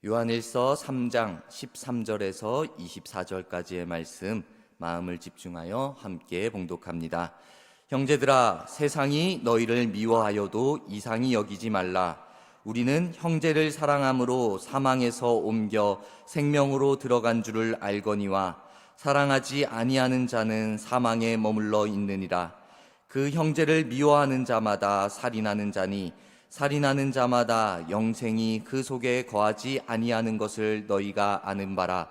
요한일서 3장 13절에서 24절까지의 말씀 마음을 집중하여 함께 봉독합니다. 형제들아, 세상이 너희를 미워하여도 이상히 여기지 말라. 우리는 형제를 사랑함으로 사망에서 옮겨 생명으로 들어간 줄을 알거니와 사랑하지 아니하는 자는 사망에 머물러 있느니라. 그 형제를 미워하는 자마다 살인하는 자니 살인하는 자마다 영생이 그 속에 거하지 아니하는 것을 너희가 아는 바라.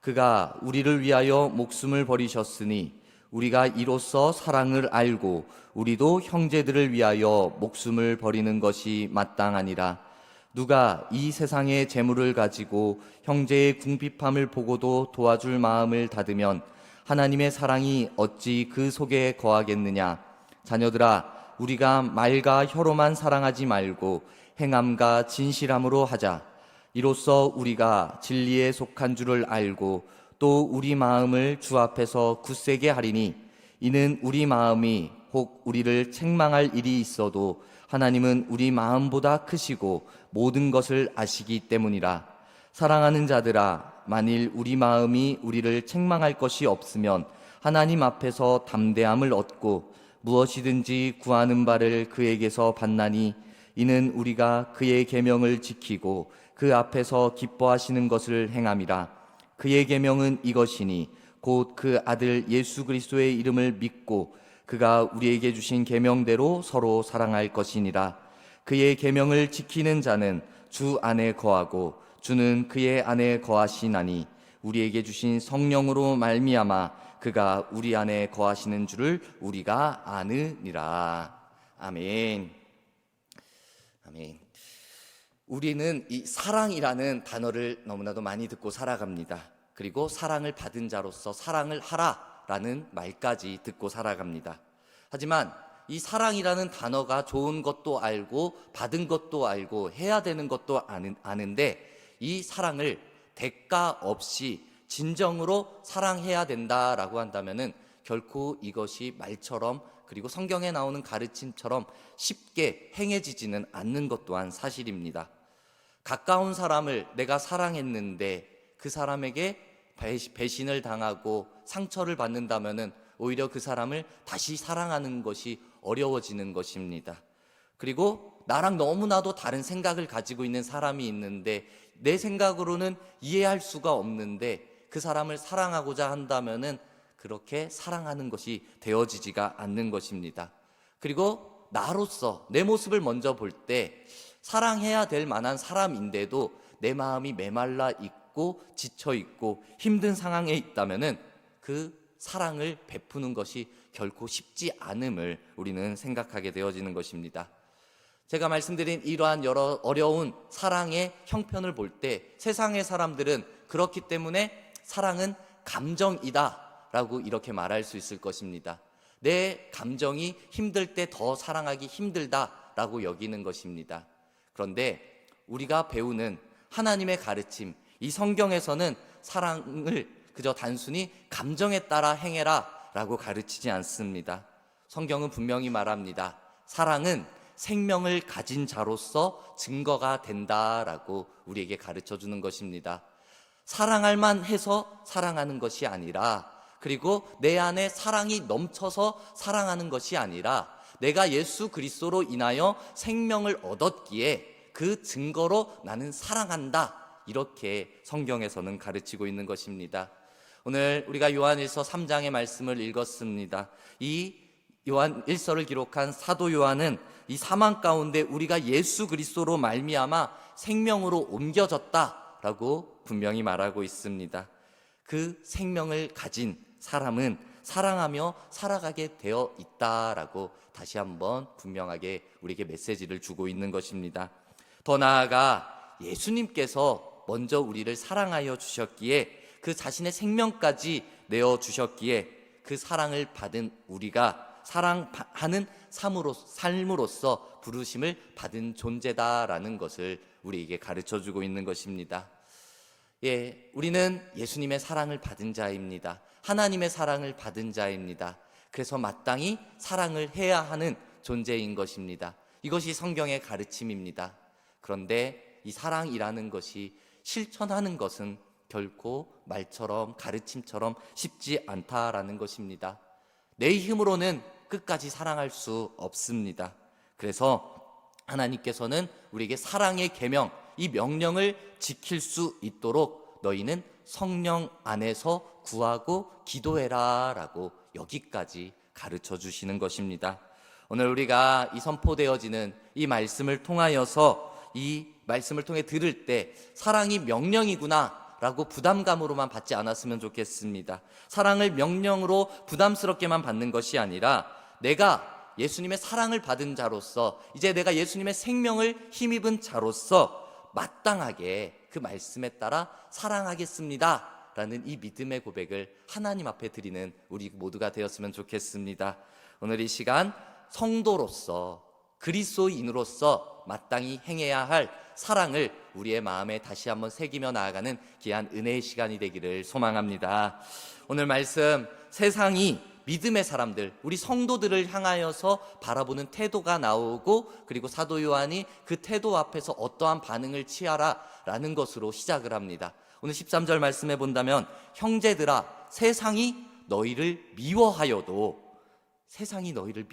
그가 우리를 위하여 목숨을 버리셨으니 우리가 이로써 사랑을 알고 우리도 형제들을 위하여 목숨을 버리는 것이 마땅하니라. 누가 이 세상의 재물을 가지고 형제의 궁핍함을 보고도 도와줄 마음을 닫으면 하나님의 사랑이 어찌 그 속에 거하겠느냐. 자녀들아, 우리가 말과 혀로만 사랑하지 말고 행함과 진실함으로 하자. 이로써 우리가 진리에 속한 줄을 알고 또 우리 마음을 주 앞에서 굳세게 하리니 이는 우리 마음이 혹 우리를 책망할 일이 있어도 하나님은 우리 마음보다 크시고 모든 것을 아시기 때문이라. 사랑하는 자들아, 만일 우리 마음이 우리를 책망할 것이 없으면 하나님 앞에서 담대함을 얻고 무엇이든지 구하는 바를 그에게서 받나니 이는 우리가 그의 계명을 지키고 그 앞에서 기뻐하시는 것을 행함이라. 그의 계명은 이것이니 곧 그 아들 예수 그리스도의 이름을 믿고 그가 우리에게 주신 계명대로 서로 사랑할 것이니라. 그의 계명을 지키는 자는 주 안에 거하고 주는 그의 안에 거하시나니 우리에게 주신 성령으로 말미암아 그가 우리 안에 거하시는 줄을 우리가 아느니라. 아멘. 아멘. 우리는 이 사랑이라는 단어를 너무나도 많이 듣고 살아갑니다. 그리고 사랑을 받은 자로서 사랑을 하라라는 말까지 듣고 살아갑니다. 하지만 이 사랑이라는 단어가 좋은 것도 알고 받은 것도 알고 해야 되는 것도 아는데 이 사랑을 대가 없이 진정으로 사랑해야 된다라고 한다면은 결코 이것이 말처럼 그리고 성경에 나오는 가르침처럼 쉽게 행해지지는 않는 것 또한 사실입니다. 가까운 사람을 내가 사랑했는데 그 사람에게 배신을 당하고 상처를 받는다면은 오히려 그 사람을 다시 사랑하는 것이 어려워지는 것입니다. 그리고 나랑 너무나도 다른 생각을 가지고 있는 사람이 있는데 내 생각으로는 이해할 수가 없는데 그 사람을 사랑하고자 한다면은 그렇게 사랑하는 것이 되어지지가 않는 것입니다. 그리고 나로서 내 모습을 먼저 볼 때 사랑해야 될 만한 사람인데도 내 마음이 메말라 있고 지쳐 있고 힘든 상황에 있다면은 그 사랑을 베푸는 것이 결코 쉽지 않음을 우리는 생각하게 되어지는 것입니다. 제가 말씀드린 이러한 여러 어려운 사랑의 형편을 볼 때 세상의 사람들은 그렇기 때문에 사랑은 감정이다 라고 이렇게 말할 수 있을 것입니다. 내 감정이 힘들 때 더 사랑하기 힘들다 라고 여기는 것입니다. 그런데 우리가 배우는 하나님의 가르침, 이 성경에서는 사랑을 그저 단순히 감정에 따라 행해라 라고 가르치지 않습니다. 성경은 분명히 말합니다. 사랑은 생명을 가진 자로서 증거가 된다라고 우리에게 가르쳐 주는 것입니다. 사랑할 만해서 사랑하는 것이 아니라 그리고 내 안에 사랑이 넘쳐서 사랑하는 것이 아니라 내가 예수 그리스도로 인하여 생명을 얻었기에 그 증거로 나는 사랑한다. 이렇게 성경에서는 가르치고 있는 것입니다. 오늘 우리가 요한일서 3장의 말씀을 읽었습니다. 이 요한일서를 기록한 사도 요한은 이 사망 가운데 우리가 예수 그리스도로 말미암아 생명으로 옮겨졌다라고 분명히 말하고 있습니다. 그 생명을 가진 사람은 사랑하며 살아가게 되어 있다라고 다시 한번 분명하게 우리에게 메시지를 주고 있는 것입니다. 더 나아가 예수님께서 먼저 우리를 사랑하여 주셨기에 그 자신의 생명까지 내어주셨기에 그 사랑을 받은 우리가 사랑하는 삶으로서 부르심을 받은 존재다라는 것을 우리에게 가르쳐주고 있는 것입니다. 우리는 예수님의 사랑을 받은 자입니다. 하나님의 사랑을 받은 자입니다. 그래서 마땅히 사랑을 해야 하는 존재인 것입니다. 이것이 성경의 가르침입니다. 그런데 이 사랑이라는 것이 실천하는 것은 결코 말처럼 가르침처럼 쉽지 않다라는 것입니다. 내 힘으로는 끝까지 사랑할 수 없습니다. 그래서 하나님께서는 우리에게 사랑의 계명, 이 명령을 지킬 수 있도록 너희는 성령 안에서 구하고 기도해라 라고 여기까지 가르쳐 주시는 것입니다. 오늘 우리가 이 선포되어지는 이 말씀을 통하여서, 이 말씀을 통해 들을 때 사랑이 명령이구나 라고 부담감으로만 받지 않았으면 좋겠습니다. 사랑을 명령으로 부담스럽게만 받는 것이 아니라 내가 예수님의 사랑을 받은 자로서, 이제 내가 예수님의 생명을 힘입은 자로서 마땅하게 그 말씀에 따라 사랑하겠습니다 라는 이 믿음의 고백을 하나님 앞에 드리는 우리 모두가 되었으면 좋겠습니다. 오늘 이 시간 성도로서, 그리스도인으로서 마땅히 행해야 할 사랑을 우리의 마음에 다시 한번 새기며 나아가는 귀한 은혜의 시간이 되기를 소망합니다. 오늘 말씀, 세상이 믿음의 사람들, 우리 성도들을 향하여서 바라보는 태도가 나오고, 그리고 사도 요한이 그 태도 앞에서 어떠한 반응을 취하라 라는 것으로 시작을 합니다. 오늘 13절 말씀에 본다면, 형제들아 세상이 너희를 미워하여도, 세상이 너희를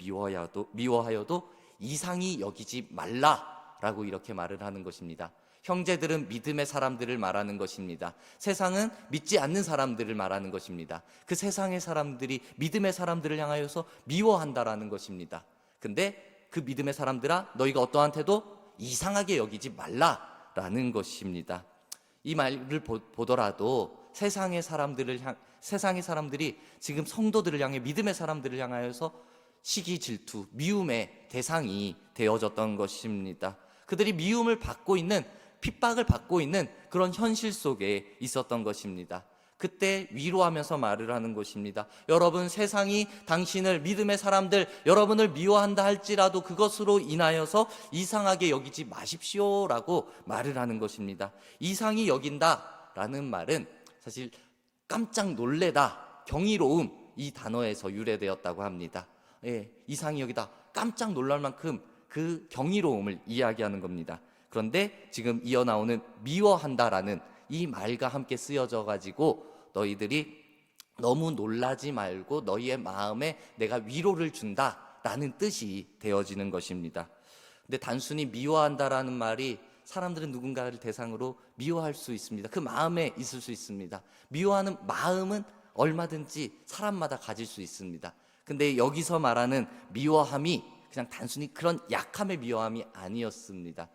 미워하여도 이상히 여기지 말라라고 이렇게 말을 하는 것입니다. 형제들은 믿음의 사람들을 말하는 것입니다. 세상은 믿지 않는 사람들을 말하는 것입니다. 그 세상의 사람들이 믿음의 사람들을 향하여서 미워한다라는 것입니다. 근데 그 믿음의 사람들아 너희가 어떠한 태도? 이상하게 여기지 말라라는 것입니다. 이 말을 보더라도 세상의 사람들이 지금 성도들을 향해, 믿음의 사람들을 향하여서 시기, 질투, 미움의 대상이 되어졌던 것입니다. 그들이 미움을 받고 있는, 핍박을 받고 있는 그런 현실 속에 있었던 것입니다. 그때 위로하면서 말을 하는 것입니다. 여러분, 세상이 당신을, 믿음의 사람들, 여러분을 미워한다 할지라도 그것으로 인하여서 이상하게 여기지 마십시오라고 말을 하는 것입니다. 이상히 여긴다라는 말은 사실 깜짝 놀래다, 경이로움, 이 단어에서 유래되었다고 합니다. 이상히 여기다, 깜짝 놀랄 만큼 그 경이로움을 이야기하는 겁니다. 그런데 지금 이어나오는 미워한다라는 이 말과 함께 쓰여져 가지고 너희들이 너무 놀라지 말고 너희의 마음에 내가 위로를 준다라는 뜻이 되어지는 것입니다. 근데 단순히 미워한다라는 말이, 사람들은 누군가를 대상으로 미워할 수 있습니다. 그 마음에 있을 수 있습니다. 미워하는 마음은 얼마든지 사람마다 가질 수 있습니다. 근데 여기서 말하는 미워함이 그냥 단순히 그런 약함의 미워함이 아니었습니다.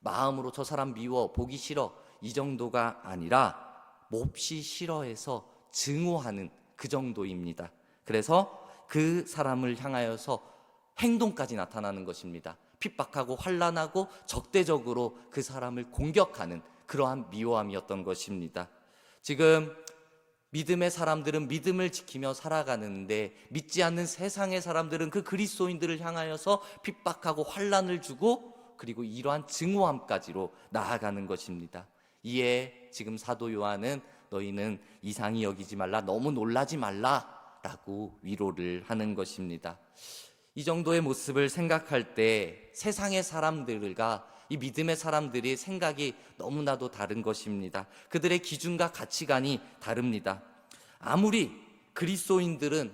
마음으로 저 사람 미워, 보기 싫어, 이 정도가 아니라 몹시 싫어해서 증오하는 그 정도입니다. 그래서 그 사람을 향하여서 행동까지 나타나는 것입니다. 핍박하고 환난하고 적대적으로 그 사람을 공격하는 그러한 미워함이었던 것입니다. 지금 믿음의 사람들은 믿음을 지키며 살아가는데, 믿지 않는 세상의 사람들은 그 그리스도인들을 향하여서 핍박하고 환난을 주고, 그리고 이러한 증오함까지로 나아가는 것입니다. 이에 지금 사도 요한은 너희는 이상히 여기지 말라, 너무 놀라지 말라라고 위로를 하는 것입니다. 이 정도의 모습을 생각할 때 세상의 사람들과 이 믿음의 사람들이 생각이 너무나도 다른 것입니다. 그들의 기준과 가치관이 다릅니다. 아무리 그리스도인들이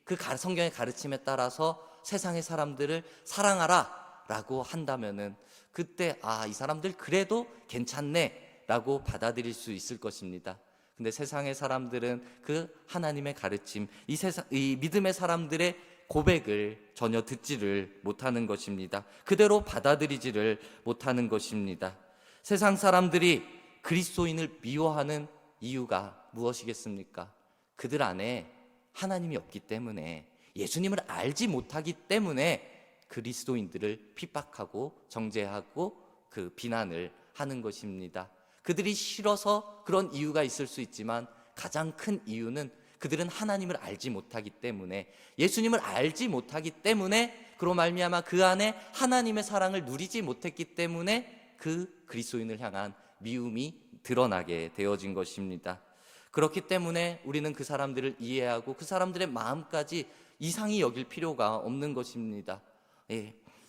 그 성경의 가르침에 따라서 세상의 사람들을 사랑하라 라고 한다면은 그때 이 사람들 그래도 괜찮네 라고 받아들일 수 있을 것입니다. 근데 세상의 사람들은 그 하나님의 가르침, 이 믿음의 사람들의 고백을 전혀 듣지를 못하는 것입니다. 그대로 받아들이지를 못하는 것입니다. 세상 사람들이 그리스도인을 미워하는 이유가 무엇이겠습니까? 그들 안에 하나님이 없기 때문에, 예수님을 알지 못하기 때문에 그리스도인들을 핍박하고 정죄하고 그 비난을 하는 것입니다. 그들이 싫어서 그런 이유가 있을 수 있지만 가장 큰 이유는 그들은 하나님을 알지 못하기 때문에, 예수님을 알지 못하기 때문에, 그로 말미암아 그 안에 하나님의 사랑을 누리지 못했기 때문에 그 그리스도인을 향한 미움이 드러나게 되어진 것입니다. 그렇기 때문에 우리는 그 사람들을 이해하고 그 사람들의 마음까지 이상히 여길 필요가 없는 것입니다.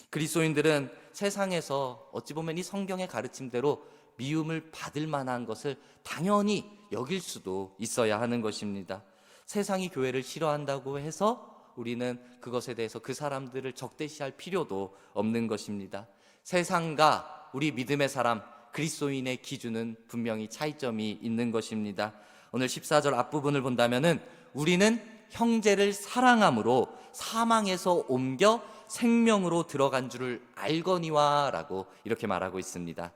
그리스도인들은 세상에서 어찌 보면 이 성경의 가르침대로 미움을 받을 만한 것을 당연히 여길 수도 있어야 하는 것입니다. 세상이 교회를 싫어한다고 해서 우리는 그것에 대해서 그 사람들을 적대시할 필요도 없는 것입니다. 세상과 우리 믿음의 사람, 그리스도인의 기준은 분명히 차이점이 있는 것입니다. 오늘 14절 앞부분을 본다면은 우리는 형제를 사랑함으로 사망에서 옮겨 생명으로 들어간 줄을 알거니와 라고 이렇게 말하고 있습니다.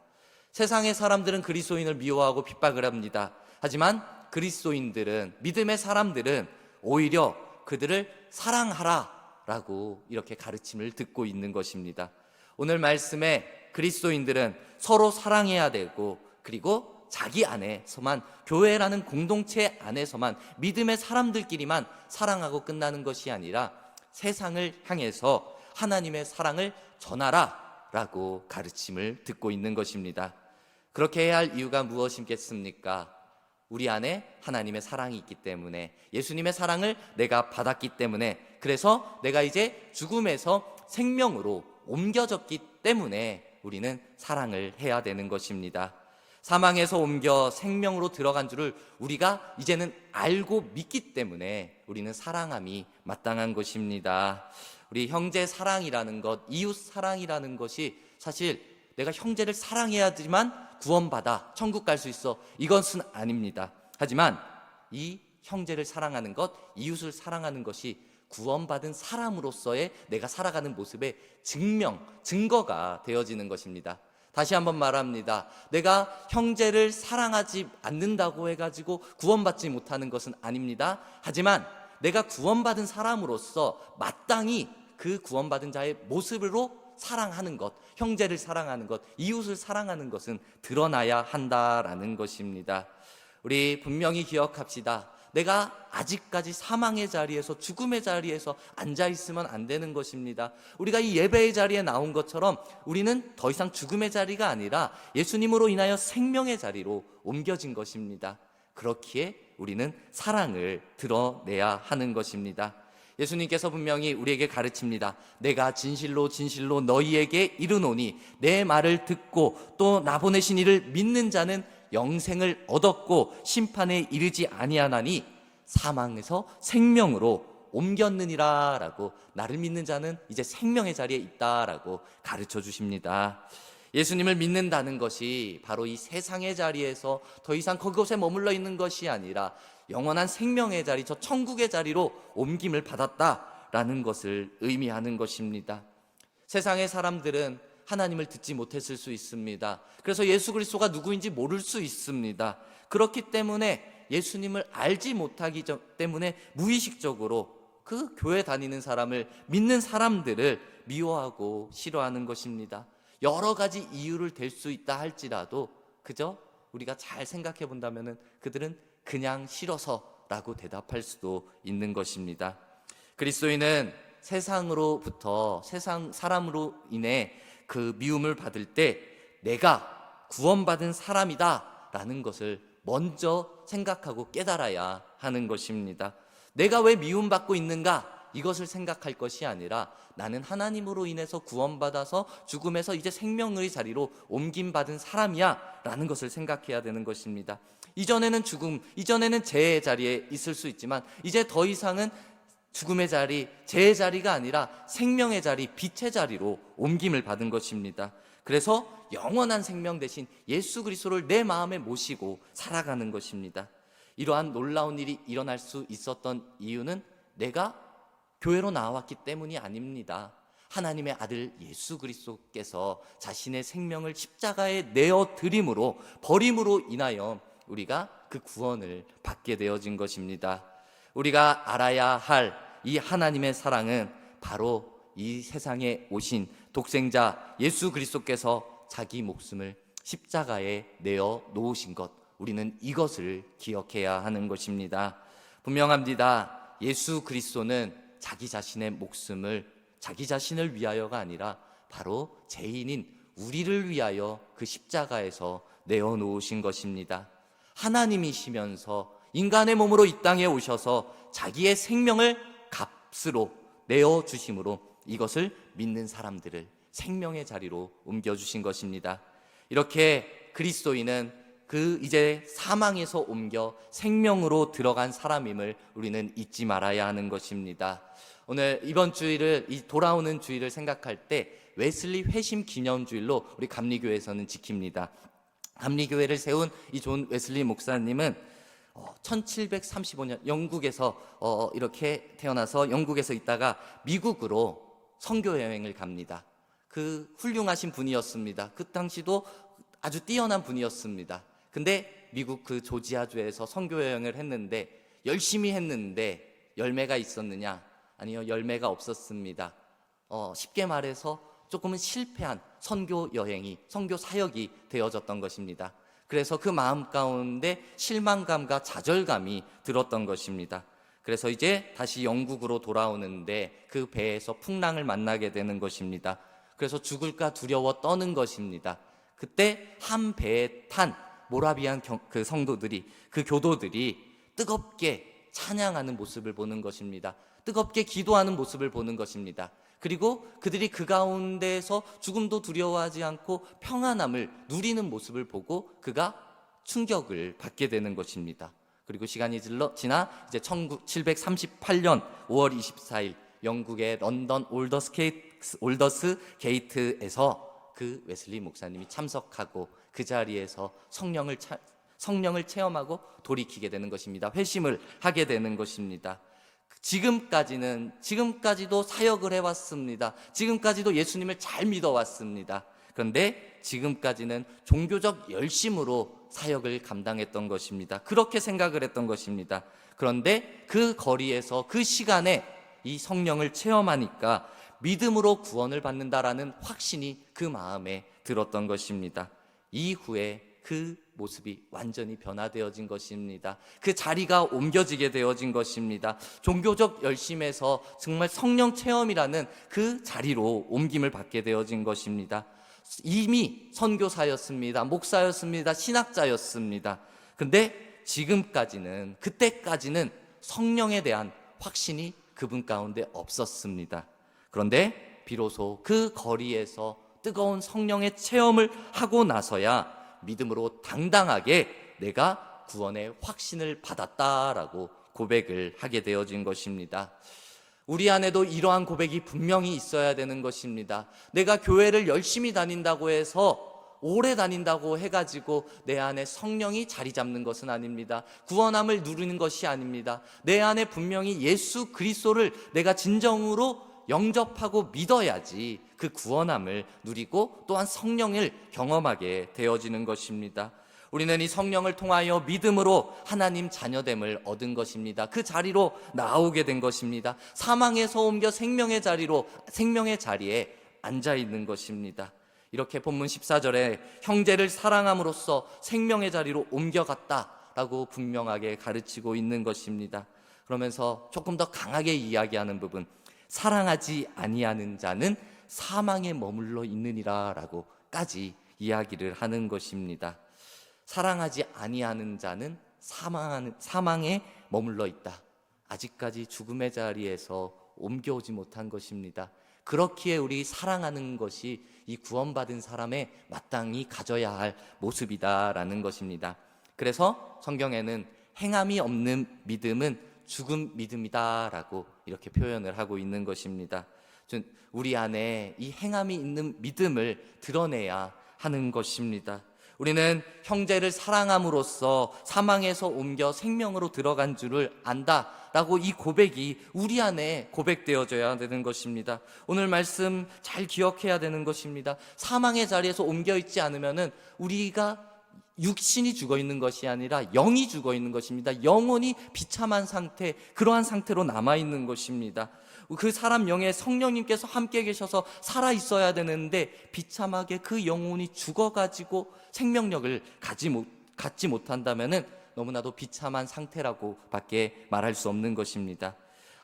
세상의 사람들은 그리스도인을 미워하고 핍박을 합니다. 하지만 그리스도인들은, 믿음의 사람들은 오히려 그들을 사랑하라 라고 이렇게 가르침을 듣고 있는 것입니다. 오늘 말씀에 그리스도인들은 서로 사랑해야 되고, 그리고 자기 안에서만, 교회라는 공동체 안에서만, 믿음의 사람들끼리만 사랑하고 끝나는 것이 아니라 세상을 향해서 하나님의 사랑을 전하라 라고 가르침을 듣고 있는 것입니다. 그렇게 해야 할 이유가 무엇이겠습니까? 우리 안에 하나님의 사랑이 있기 때문에, 예수님의 사랑을 내가 받았기 때문에, 그래서 내가 이제 죽음에서 생명으로 옮겨졌기 때문에 우리는 사랑을 해야 되는 것입니다. 사망에서 옮겨 생명으로 들어간 줄을 우리가 이제는 알고 믿기 때문에 우리는 사랑함이 마땅한 것입니다. 우리 형제 사랑이라는 것, 이웃 사랑이라는 것이 사실 내가 형제를 사랑해야지만 구원받아 천국 갈 수 있어, 이것은 아닙니다. 하지만 이 형제를 사랑하는 것, 이웃을 사랑하는 것이 구원받은 사람으로서의 내가 살아가는 모습의 증거가 되어지는 것입니다. 다시 한번 말합니다. 내가 형제를 사랑하지 않는다고 해가지고 구원받지 못하는 것은 아닙니다. 하지만 내가 구원받은 사람으로서 마땅히 그 구원받은 자의 모습으로 사랑하는 것, 형제를 사랑하는 것, 이웃을 사랑하는 것은 드러나야 한다라는 것입니다. 우리 분명히 기억합시다. 내가 아직까지 사망의 자리에서, 죽음의 자리에서 앉아 있으면 안 되는 것입니다. 우리가 이 예배의 자리에 나온 것처럼 우리는 더 이상 죽음의 자리가 아니라 예수님으로 인하여 생명의 자리로 옮겨진 것입니다. 그렇기에 우리는 사랑을 드러내야 하는 것입니다. 예수님께서 분명히 우리에게 가르칩니다. 내가 진실로 진실로 너희에게 이르노니 내 말을 듣고 또 나 보내신 이를 믿는 자는 영생을 얻었고 심판에 이르지 아니하나니 사망에서 생명으로 옮겼느니라 라고, 나를 믿는 자는 이제 생명의 자리에 있다라고 가르쳐 주십니다. 예수님을 믿는다는 것이 바로 이 세상의 자리에서 더 이상 그곳에 머물러 있는 것이 아니라 영원한 생명의 자리, 저 천국의 자리로 옮김을 받았다라는 것을 의미하는 것입니다. 세상의 사람들은 하나님을 듣지 못했을 수 있습니다. 그래서 예수 그리스도가 누구인지 모를 수 있습니다. 그렇기 때문에 예수님을 알지 못하기 때문에 무의식적으로 그 교회 다니는 사람을, 믿는 사람들을 미워하고 싫어하는 것입니다. 여러 가지 이유를 댈 수 있다 할지라도 그저 우리가 잘 생각해 본다면 그들은 그냥 싫어서라고 대답할 수도 있는 것입니다. 그리스도인은 세상으로부터, 세상 사람으로 인해 그 미움을 받을 때 내가 구원받은 사람이다 라는 것을 먼저 생각하고 깨달아야 하는 것입니다. 내가 왜 미움받고 있는가, 이것을 생각할 것이 아니라 나는 하나님으로 인해서 구원받아서 죽음에서 이제 생명의 자리로 옮김받은 사람이야 라는 것을 생각해야 되는 것입니다. 이전에는 죽음, 이전에는 죄의 자리에 있을 수 있지만 이제 더 이상은 죽음의 자리, 죄의 자리가 아니라 생명의 자리, 빛의 자리로 옮김을 받은 것입니다. 그래서 영원한 생명 대신 예수 그리스도를 내 마음에 모시고 살아가는 것입니다. 이러한 놀라운 일이 일어날 수 있었던 이유는 내가 교회로 나왔기 때문이 아닙니다. 하나님의 아들 예수 그리스도께서 자신의 생명을 십자가에 내어 드림으로, 버림으로 인하여 우리가 그 구원을 받게 되어진 것입니다. 우리가 알아야 할 이 하나님의 사랑은 바로 이 세상에 오신 독생자 예수 그리스도께서 자기 목숨을 십자가에 내어 놓으신 것, 우리는 이것을 기억해야 하는 것입니다. 분명합니다. 예수 그리스도는 자기 자신의 목숨을 자기 자신을 위하여가 아니라 바로 죄인인 우리를 위하여 그 십자가에서 내어 놓으신 것입니다. 하나님이시면서 인간의 몸으로 이 땅에 오셔서 자기의 생명을 값으로 내어주심으로 이것을 믿는 사람들을 생명의 자리로 옮겨주신 것입니다. 이렇게 그리스도인은 그 이제 사망에서 옮겨 생명으로 들어간 사람임을 우리는 잊지 말아야 하는 것입니다. 오늘 이번 주일을, 이 돌아오는 주일을 생각할 때 웨슬리 회심 기념주일로 우리 감리교회에서는 지킵니다. 감리교회를 세운 이 존 웨슬리 목사님은 1735년 영국에서 이렇게 태어나서 영국에서 있다가 미국으로 선교 여행을 갑니다. 그 훌륭하신 분이었습니다. 그 당시도 아주 뛰어난 분이었습니다. 근데 미국 그 조지아주에서 선교 여행을 했는데 열심히 했는데 열매가 있었느냐? 아니요, 열매가 없었습니다. 쉽게 말해서 조금은 실패한 선교 여행이, 선교 사역이 되어졌던 것입니다. 그래서 그 마음 가운데 실망감과 좌절감이 들었던 것입니다. 그래서 이제 다시 영국으로 돌아오는데 그 배에서 풍랑을 만나게 되는 것입니다. 그래서 죽을까 두려워 떠는 것입니다. 그때 한 배에 탄 모라비안 그 성도들이, 그 교도들이 뜨겁게 찬양하는 모습을 보는 것입니다. 뜨겁게 기도하는 모습을 보는 것입니다. 그리고 그들이 그 가운데에서 죽음도 두려워하지 않고 평안함을 누리는 모습을 보고 그가 충격을 받게 되는 것입니다. 그리고 시간이 지나 이제 1738년 5월 24일 영국의 런던 올더스 게이트에서 그 웨슬리 목사님이 참석하고 그 자리에서 성령을 체험하고 돌이키게 되는 것입니다. 회심을 하게 되는 것입니다. 지금까지도 사역을 해왔습니다. 지금까지도 예수님을 잘 믿어왔습니다. 그런데 지금까지는 종교적 열심으로 사역을 감당했던 것입니다. 그렇게 생각을 했던 것입니다. 그런데 그 거리에서 그 시간에 이 성령을 체험하니까 믿음으로 구원을 받는다라는 확신이 그 마음에 들었던 것입니다. 이후에 그 모습이 완전히 변화되어진 것입니다. 그 자리가 옮겨지게 되어진 것입니다. 종교적 열심에서 정말 성령 체험이라는 그 자리로 옮김을 받게 되어진 것입니다. 이미 선교사였습니다. 목사였습니다. 신학자였습니다. 근데 그때까지는 성령에 대한 확신이 그분 가운데 없었습니다. 그런데 비로소 그 거리에서 뜨거운 성령의 체험을 하고 나서야 믿음으로 당당하게 내가 구원의 확신을 받았다라고 고백을 하게 되어진 것입니다. 우리 안에도 이러한 고백이 분명히 있어야 되는 것입니다. 내가 교회를 열심히 다닌다고 해서, 오래 다닌다고 해가지고 내 안에 성령이 자리 잡는 것은 아닙니다. 구원함을 누리는 것이 아닙니다. 내 안에 분명히 예수 그리스도를 내가 진정으로 영접하고 믿어야지 그 구원함을 누리고 또한 성령을 경험하게 되어지는 것입니다. 우리는 이 성령을 통하여 믿음으로 하나님 자녀됨을 얻은 것입니다. 그 자리로 나오게 된 것입니다. 사망에서 옮겨 생명의 자리에 앉아 있는 것입니다. 이렇게 본문 14절에 형제를 사랑함으로써 생명의 자리로 옮겨갔다라고 분명하게 가르치고 있는 것입니다. 그러면서 조금 더 강하게 이야기하는 부분, 사랑하지 아니하는 자는 사망에 머물러 있느니라 라고까지 이야기를 하는 것입니다. 사랑하지 아니하는 자는 사망에 머물러 있다. 아직까지 죽음의 자리에서 옮겨오지 못한 것입니다. 그렇기에 우리 사랑하는 것이 이 구원받은 사람의 마땅히 가져야 할 모습이다라는 것입니다. 그래서 성경에는 행함이 없는 믿음은 죽은 믿음이다라고 이렇게 표현을 하고 있는 것입니다. 우리 안에 이 행함이 있는 믿음을 드러내야 하는 것입니다. 우리는 형제를 사랑함으로써 사망에서 옮겨 생명으로 들어간 줄을 안다라고 이 고백이 우리 안에 고백되어져야 되는 것입니다. 오늘 말씀 잘 기억해야 되는 것입니다. 사망의 자리에서 옮겨 있지 않으면은 우리가 육신이 죽어 있는 것이 아니라 영이 죽어 있는 것입니다. 영혼이 비참한 상태, 그러한 상태로 남아 있는 것입니다. 그 사람 영에 성령님께서 함께 계셔서 살아 있어야 되는데 비참하게 그 영혼이 죽어가지고 생명력을 갖지 못한다면은 너무나도 비참한 상태라고 밖에 말할 수 없는 것입니다.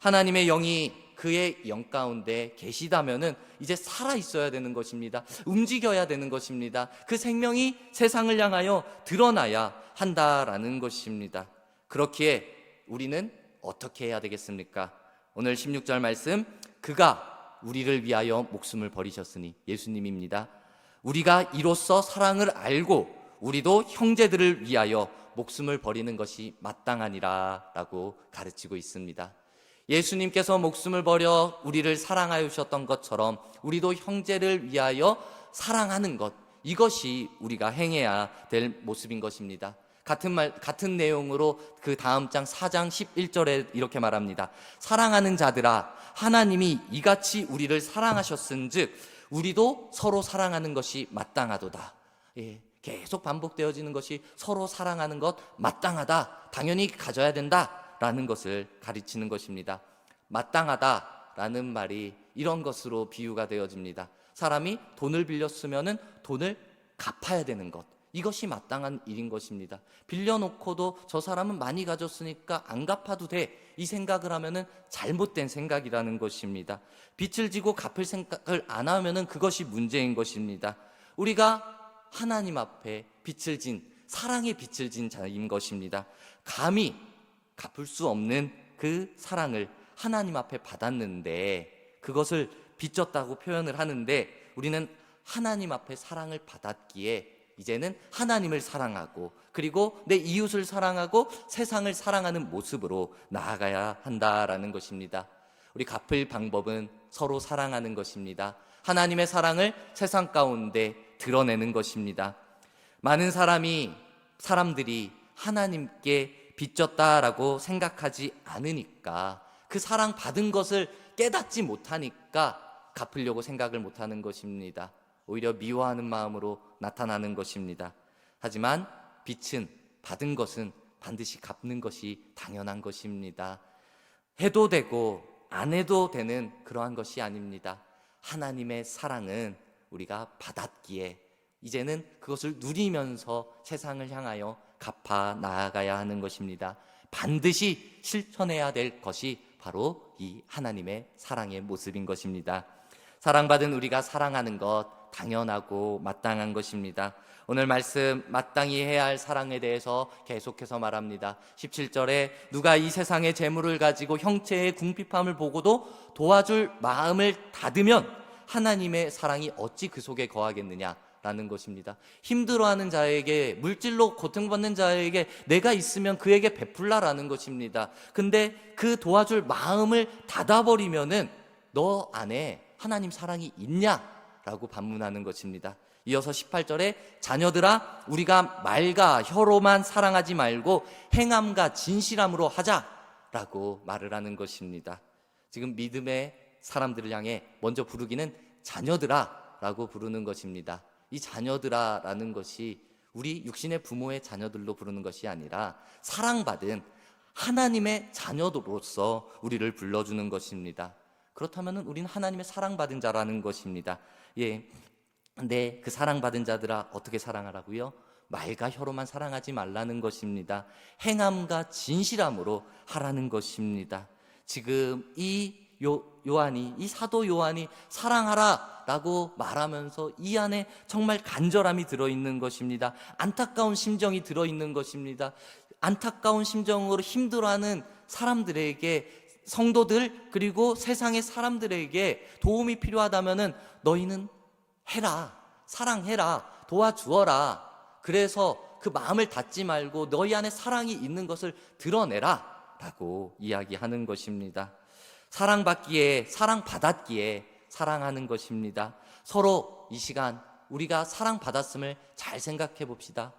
하나님의 영이 그의 영 가운데 계시다면은 이제 살아 있어야 되는 것입니다. 움직여야 되는 것입니다. 그 생명이 세상을 향하여 드러나야 한다라는 것입니다. 그렇기에 우리는 어떻게 해야 되겠습니까? 오늘 16절 말씀, 그가 우리를 위하여 목숨을 버리셨으니, 예수님입니다. 우리가 이로써 사랑을 알고 우리도 형제들을 위하여 목숨을 버리는 것이 마땅하니라 라고 가르치고 있습니다. 예수님께서 목숨을 버려 우리를 사랑하셨던 것처럼 우리도 형제를 위하여 사랑하는 것, 이것이 우리가 행해야 될 모습인 것입니다. 같은 내용으로 그 다음 장 4장 11절에 이렇게 말합니다. 사랑하는 자들아, 하나님이 이같이 우리를 사랑하셨은즉 우리도 서로 사랑하는 것이 마땅하도다. 계속 반복되어지는 것이 서로 사랑하는 것 마땅하다, 당연히 가져야 된다라는 것을 가르치는 것입니다. 마땅하다라는 말이 이런 것으로 비유가 되어집니다. 사람이 돈을 빌렸으면은 돈을 갚아야 되는 것, 이것이 마땅한 일인 것입니다. 빌려놓고도 저 사람은 많이 가졌으니까 안 갚아도 돼, 이 생각을 하면은 잘못된 생각이라는 것입니다. 빚을 지고 갚을 생각을 안 하면은 그것이 문제인 것입니다. 우리가 하나님 앞에 빚을 진, 사랑의 빚을 진 자인 것입니다. 감히 갚을 수 없는 그 사랑을 하나님 앞에 받았는데 그것을 빚졌다고 표현을 하는데, 우리는 하나님 앞에 사랑을 받았기에 이제는 하나님을 사랑하고 그리고 내 이웃을 사랑하고 세상을 사랑하는 모습으로 나아가야 한다라는 것입니다. 우리 갚을 방법은 서로 사랑하는 것입니다. 하나님의 사랑을 세상 가운데 드러내는 것입니다. 많은 사람들이 하나님께 빚졌다라고 생각하지 않으니까, 그 사랑 받은 것을 깨닫지 못하니까 갚으려고 생각을 못하는 것입니다. 오히려 미워하는 마음으로 나타나는 것입니다. 하지만 빚은, 받은 것은 반드시 갚는 것이 당연한 것입니다. 해도 되고 안 해도 되는 그러한 것이 아닙니다. 하나님의 사랑은 우리가 받았기에 이제는 그것을 누리면서 세상을 향하여 갚아 나아가야 하는 것입니다. 반드시 실천해야 될 것이 바로 이 하나님의 사랑의 모습인 것입니다. 사랑받은 우리가 사랑하는 것 당연하고 마땅한 것입니다. 오늘 말씀 마땅히 해야 할 사랑에 대해서 계속해서 말합니다. 17절에 누가 이 세상의 재물을 가지고 형체의 궁핍함을 보고도 도와줄 마음을 닫으면 하나님의 사랑이 어찌 그 속에 거하겠느냐라는 것입니다. 힘들어하는 자에게, 물질로 고통받는 자에게 내가 있으면 그에게 베풀라라는 것입니다. 근데 그 도와줄 마음을 닫아버리면은 너 안에 하나님 사랑이 있냐라고 반문하는 것입니다. 이어서 18절에 자녀들아, 우리가 말과 혀로만 사랑하지 말고 행함과 진실함으로 하자라고 말을 하는 것입니다. 지금 믿음의 사람들을 향해 먼저 부르기는 자녀들아 라고 부르는 것입니다. 이 자녀들아 라는 것이 우리 육신의 부모의 자녀들로 부르는 것이 아니라 사랑받은 하나님의 자녀로서 우리를 불러주는 것입니다. 그렇다면 우리는 하나님의 사랑받은 자라는 것입니다. 근데 그 사랑받은 자들아, 어떻게 사랑하라고요? 말과 혀로만 사랑하지 말라는 것입니다. 행함과 진실함으로 하라는 것입니다. 지금 이 사도 요한이 사랑하라 라고 말하면서 이 안에 정말 간절함이 들어있는 것입니다. 안타까운 심정이 들어있는 것입니다. 안타까운 심정으로 힘들어하는 사람들에게, 성도들 그리고 세상의 사람들에게 도움이 필요하다면은 너희는 해라, 사랑해라, 도와주어라. 그래서 그 마음을 닫지 말고 너희 안에 사랑이 있는 것을 드러내라 라고 이야기하는 것입니다. 사랑받기에, 사랑받았기에 사랑하는 것입니다. 서로 이 시간 우리가 사랑받았음을 잘 생각해 봅시다.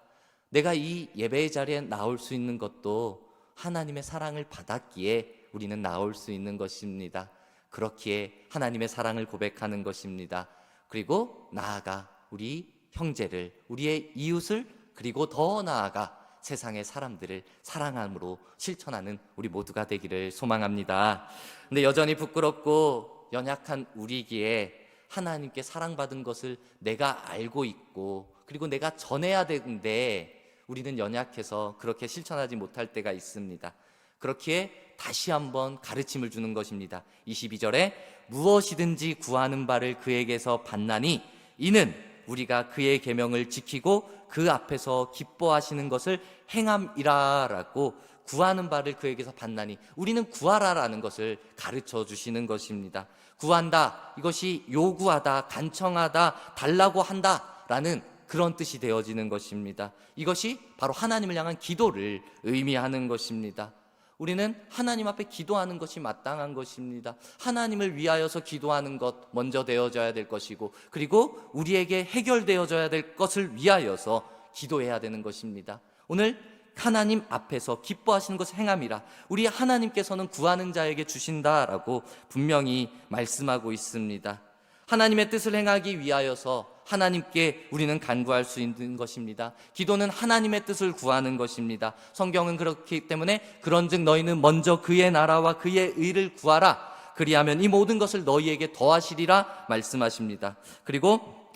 내가 이 예배의 자리에 나올 수 있는 것도 하나님의 사랑을 받았기에 우리는 나올 수 있는 것입니다. 그렇기에 하나님의 사랑을 고백하는 것입니다. 그리고 나아가 우리 형제를, 우리의 이웃을, 그리고 더 나아가 세상의 사람들을 사랑함으로 실천하는 우리 모두가 되기를 소망합니다. 근데 여전히 부끄럽고 연약한 우리기에 하나님께 사랑받은 것을 내가 알고 있고 그리고 내가 전해야 되는데 우리는 연약해서 그렇게 실천하지 못할 때가 있습니다. 그렇기에 다시 한번 가르침을 주는 것입니다. 22절에 무엇이든지 구하는 바를 그에게서 받나니 이는 우리가 그의 계명을 지키고 그 앞에서 기뻐하시는 것을 행함이라 라고, 구하는 바를 그에게서 받나니 우리는 구하라라는 것을 가르쳐 주시는 것입니다. 구한다, 이것이 요구하다, 간청하다, 달라고 한다 라는 그런 뜻이 되어지는 것입니다. 이것이 바로 하나님을 향한 기도를 의미하는 것입니다. 우리는 하나님 앞에 기도하는 것이 마땅한 것입니다. 하나님을 위하여서 기도하는 것 먼저 되어져야 될 것이고, 그리고 우리에게 해결되어져야 될 것을 위하여서 기도해야 되는 것입니다. 오늘 하나님 앞에서 기뻐하시는 것을 행함이라, 우리 하나님께서는 구하는 자에게 주신다라고 분명히 말씀하고 있습니다. 하나님의 뜻을 행하기 위하여서 하나님께 우리는 간구할 수 있는 것입니다. 기도는 하나님의 뜻을 구하는 것입니다. 성경은 그렇기 때문에 그런즉 너희는 먼저 그의 나라와 그의 의를 구하라, 그리하면 이 모든 것을 너희에게 더하시리라 말씀하십니다. 그리고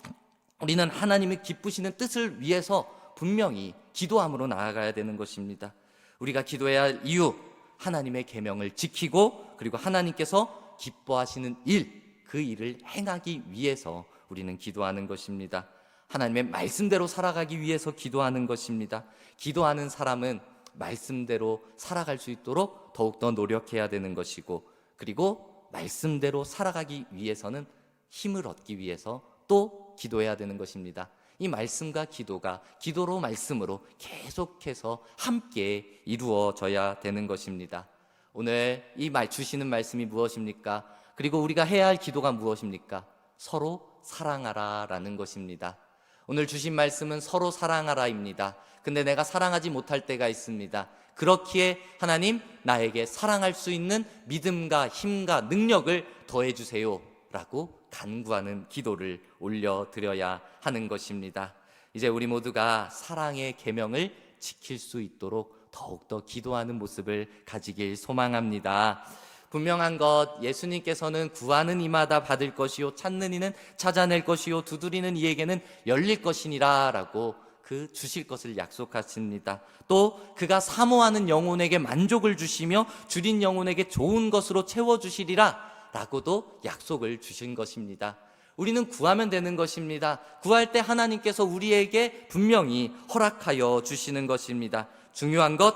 우리는 하나님이 기쁘시는 뜻을 위해서 분명히 기도함으로 나아가야 되는 것입니다. 우리가 기도해야 할 이유, 하나님의 계명을 지키고, 그리고 하나님께서 기뻐하시는 일, 그 일을 행하기 위해서 우리는 기도하는 것입니다. 하나님의 말씀대로 살아가기 위해서 기도하는 것입니다. 기도하는 사람은 말씀대로 살아갈 수 있도록 더욱더 노력해야 되는 것이고, 그리고 말씀대로 살아가기 위해서는 힘을 얻기 위해서 또 기도해야 되는 것입니다. 이 말씀과 기도가 기도로 말씀으로 계속해서 함께 이루어져야 되는 것입니다. 오늘 이 주시는 말씀이 무엇입니까? 그리고 우리가 해야 할 기도가 무엇입니까? 서로 사랑하라 라는 것입니다. 오늘 주신 말씀은 서로 사랑하라입니다. 근데 내가 사랑하지 못할 때가 있습니다. 그렇기에 하나님, 나에게 사랑할 수 있는 믿음과 힘과 능력을 더해 주세요 라고 간구하는 기도를 올려드려야 하는 것입니다. 이제 우리 모두가 사랑의 계명을 지킬 수 있도록 더욱더 기도하는 모습을 가지길 소망합니다. 분명한 것, 예수님께서는 구하는 이마다 받을 것이요 찾는 이는 찾아낼 것이요 두드리는 이에게는 열릴 것이니라 라고 그 주실 것을 약속하십니다. 또 그가 사모하는 영혼에게 만족을 주시며 줄인 영혼에게 좋은 것으로 채워주시리라 라고도 약속을 주신 것입니다. 우리는 구하면 되는 것입니다. 구할 때 하나님께서 우리에게 분명히 허락하여 주시는 것입니다. 중요한 것,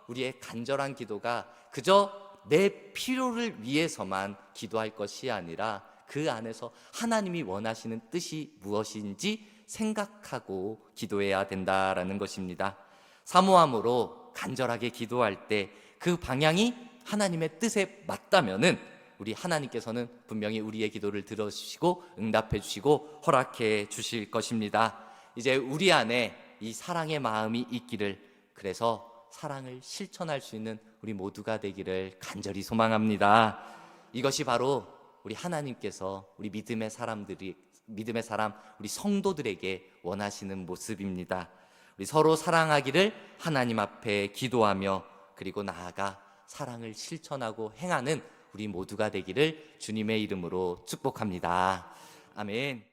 우리의 간절한 기도가 그저 내 필요를 위해서만 기도할 것이 아니라 그 안에서 하나님이 원하시는 뜻이 무엇인지 생각하고 기도해야 된다라는 것입니다. 사모함으로 간절하게 기도할 때 그 방향이 하나님의 뜻에 맞다면은 우리 하나님께서는 분명히 우리의 기도를 들어주시고 응답해 주시고 허락해 주실 것입니다. 이제 우리 안에 이 사랑의 마음이 있기를, 그래서 사랑을 실천할 수 있는 우리 모두가 되기를 간절히 소망합니다. 이것이 바로 우리 하나님께서 우리 믿음의 사람, 우리 성도들에게 원하시는 모습입니다. 우리 서로 사랑하기를 하나님 앞에 기도하며, 그리고 나아가 사랑을 실천하고 행하는 우리 모두가 되기를 주님의 이름으로 축복합니다. 아멘.